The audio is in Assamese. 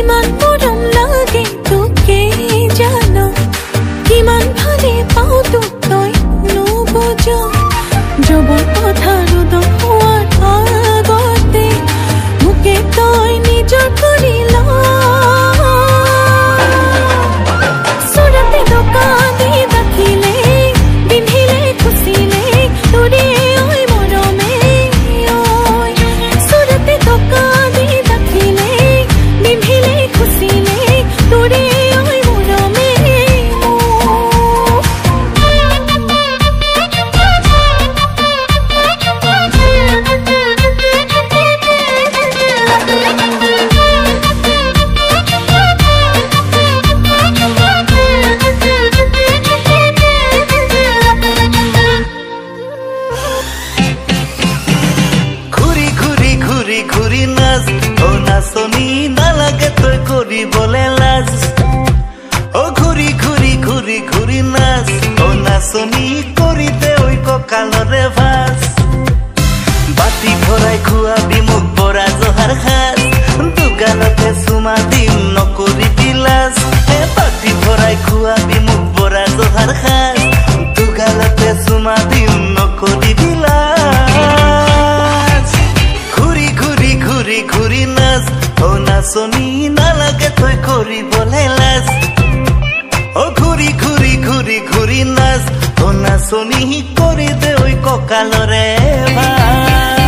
কিমান মৰম লাগে তোকে জানো কিমান ভালে পাওঁ তোক তই নুবুজ যবৰ পথাৰো দখোৱাৰ আগতে মোকে তই নিজৰ কৰি ল চুৰতে দোকানী দেখিলে পিন্ধিলে খুচিলে তোৰে ঐ মৰমে ঐ চুৰতে দোকানী দেখিলে পিন্ধিলে খুচিলে তোৰে ঐ মৰমে ঘুৰি নাচ ও নাচনি নালাগে তই কৰিবলে লাজ ও ঘুৰি ঘুৰি ঘুৰি ঘুৰি নাচ ও নাচনি কৰি দে ঐ কঁকালৰে ভাজ বাতি ভৰাই খুৱাবি মোক বৰা জহাৰ সাজ দুগালতে চুমা দিম নকৰিবি লাজ বাতি ভৰাই খুৱাবি মোক বৰা জহাৰ সাজ দুগালতে চুমা দিম নকৰিবি লাজ ঘুৰি ঘুৰি ঘুৰি ঘুৰি নাচ ও নাচনি নালাগে তই কৰিবলে লাজ ও ঘুৰি ঘুৰি ঘুৰি ঘুৰি নাচ ও নাচনি কৰি দে ঐ কঁকালৰে ভাজ